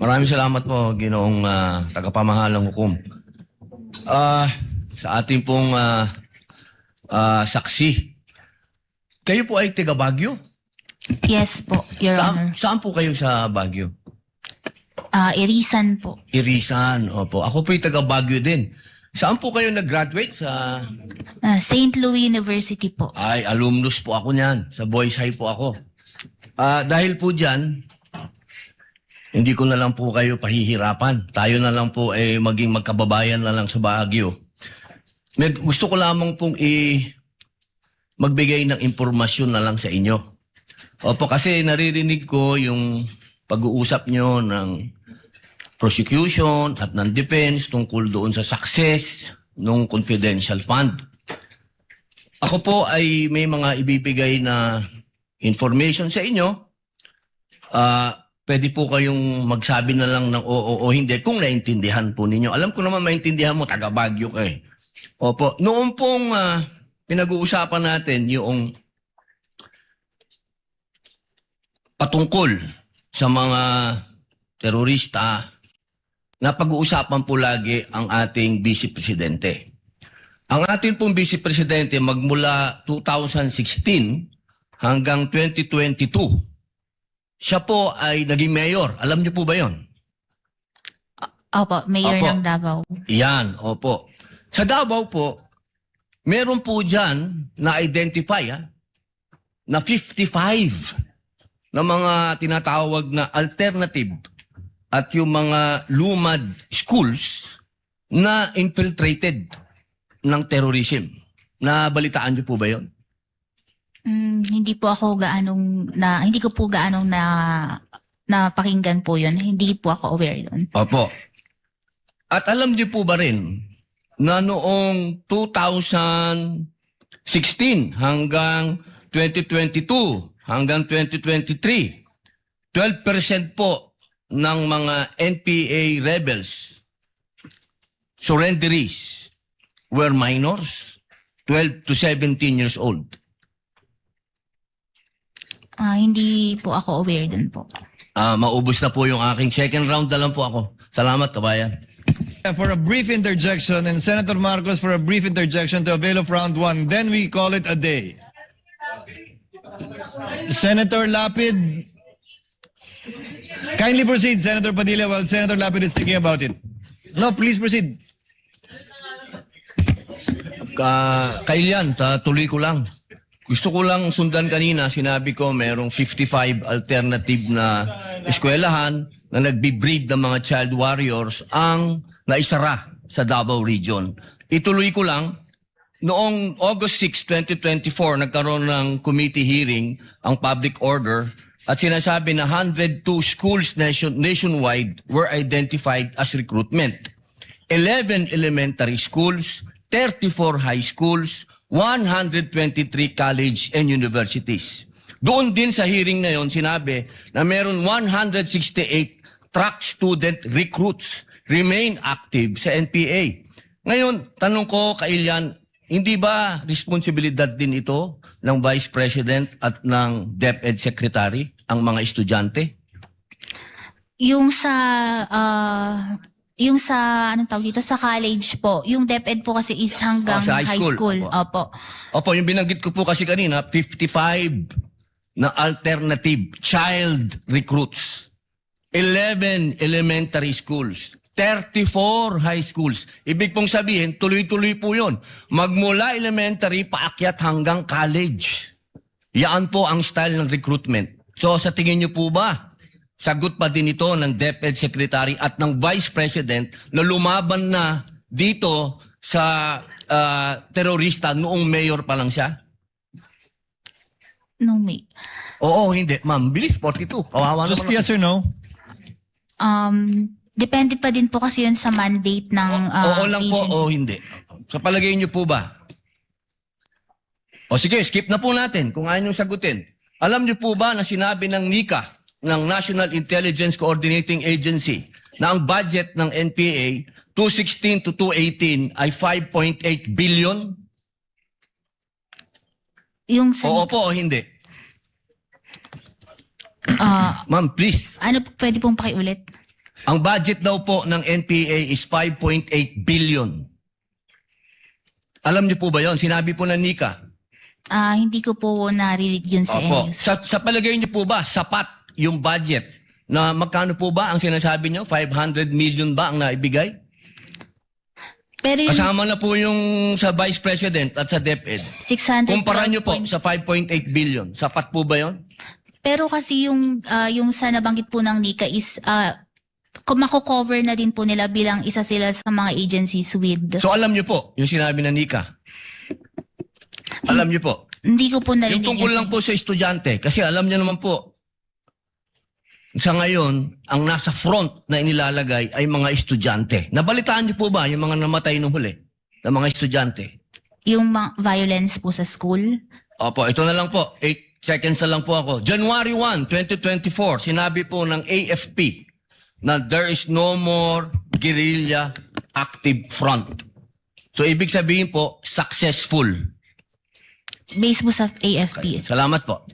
Maraming salamat po, Ginoong tagapamahalang hukom. Sa ating pong saksi, kayo po ay taga Baguio? Yes po, Your Honor. Saan po kayo sa Baguio? Irisan po. Irisan, opo. Ako po ay taga Baguio din. Saan po kayo nag-graduate? Sa... St. Louis University po. Ay, alumnus po ako niyan. Sa Boys High po ako. Dahil po dyan, hindi ko na lang po kayo pahihirapan. Tayo na lang po ay maging magkababayan na lang sa Baguio. Gusto ko lamang pong magbigay ng impormasyon na lang sa inyo. Opo, kasi naririnig ko yung pag-uusap nyo ng prosecution at ng defense tungkol doon sa success ng confidential fund. Ako po ay may mga ibibigay na information sa inyo. Pwede po kayong magsabi na lang ng oo o hindi kung naintindihan po ninyo. Alam ko naman maintindihan mo, taga Baguio ka eh. Opo, noong pong pinag-uusapan natin yung patungkol sa mga terorista, na pag-uusapan po lagi ang ating Vice Presidente. Ang ating pong Vice Presidente magmula 2016 hanggang 2022, siya po ay naging mayor. Alam niyo po ba yon? Opo, Mayor Opo. ng Davao. Yan, opo. Sa Davao po, meron po dyan na-identify na 55 na mga tinatawag na alternative at yung mga lumad schools na infiltrated ng terrorism. Nabalitaan niyo po ba yon? Hindi po ako hindi ko po gaanong napakinggan po yun. Hindi po ako aware yun. Opo. At alam niyo po ba rin na noong 2016 hanggang 2022 hanggang 2023, 12% po ng mga NPA rebels, surrenderies, were minors, 12 to 17 years old. Hindi po ako aware dun po. Maubos na po yung aking second round na lang po ako. Salamat, kabayan. For a brief interjection, and Senator Marcos for a brief interjection to avail of round one, then we call it a day. Senator Lapid, kindly proceed, Senator Padilla, while Senator Lapid is thinking about it. No, please proceed. Kailan, tuloy ko lang. Gusto ko lang sundan kanina, sinabi ko merong 55 alternative na eskwelahan na nagbe-breed ng mga child warriors ang naisara sa Davao Region. Ituloy ko lang, noong August 6, 2024, nagkaroon ng committee hearing ang public order at sinasabi na 102 schools nationwide were identified as recruitment. 11 elementary schools, 34 high schools, 123 college and universities. Doon din sa hearing na yon sinabi na meron 168 track student recruits remain active sa NPA. Ngayon, tanong ko kay Ilian, hindi ba responsibilidad din ito ng Vice President at ng DepEd Secretary ang mga estudyante? Yung sa anong tawag dito, sa college po, yung DepEd po kasi is hanggang sa high school. Opo. Opo, yung binanggit ko po kasi kanina, 55 na alternative child recruits. 11 elementary schools. 34 high schools. Ibig pong sabihin, tuloy-tuloy po yun. Magmula elementary, paakyat hanggang college. Yan po ang style ng recruitment. So sa tingin niyo po ba, sagot pa din ito ng DepEd Secretary at ng Vice President na lumaban na dito sa terorista noong mayor pa lang siya? No, may. Oo, hindi. Ma'am, bilis, 42. Kawawa Just naman. yes or no? Depende pa din po kasi yun sa mandate ng Oo lang po agency. o hindi. Sa palagay niyo po ba? O sige, skip na po natin kung ayaw nyo sagutin. Alam niyo po ba na sinabi ng NICA, ng National Intelligence Coordinating Agency, na ang budget ng NPA 2016 to 2018 ay 5.8 billion? Yung sa Oo po o hindi? Ah, Ma'am, please. ano, pwede pong pakiulit? Ang budget daw po ng NPA is 5.8 billion. Alam niyo po ba yon? Sinabi po ng Nika. Hindi ko po narinig yun sa Opo. news. Sa palagay niyo po ba, sapat yung budget na magkano po ba ang sinasabi niyo? 500 million ba ang naibigay? Pero yung Kasama na po yung sa Vice President at sa DepEd. 600 Kumpara niyo po sa 5.8 billion. Sapat po ba yon? Pero kasi yung sa nabanggit po ng Nika is mako-cover na din po nila bilang isa sila sa mga agencies with So alam niyo po yung sinabi ng Nika. Alam niyo po. hindi ko po Yung narinig tungkol yun lang po sa estudyante. Kasi alam niyo naman po, sa ngayon, ang nasa front na inilalagay ay mga estudyante. Nabalitaan niyo po ba yung mga namatay nung huli na mga estudyante? yung violence po sa school. Opo, ito na lang po. 8 seconds na lang po ako. January 1, 2024, sinabi po ng AFP na there is no more guerrilla active front. So, ibig sabihin po, successful. Based po sa AFP. Salamat po.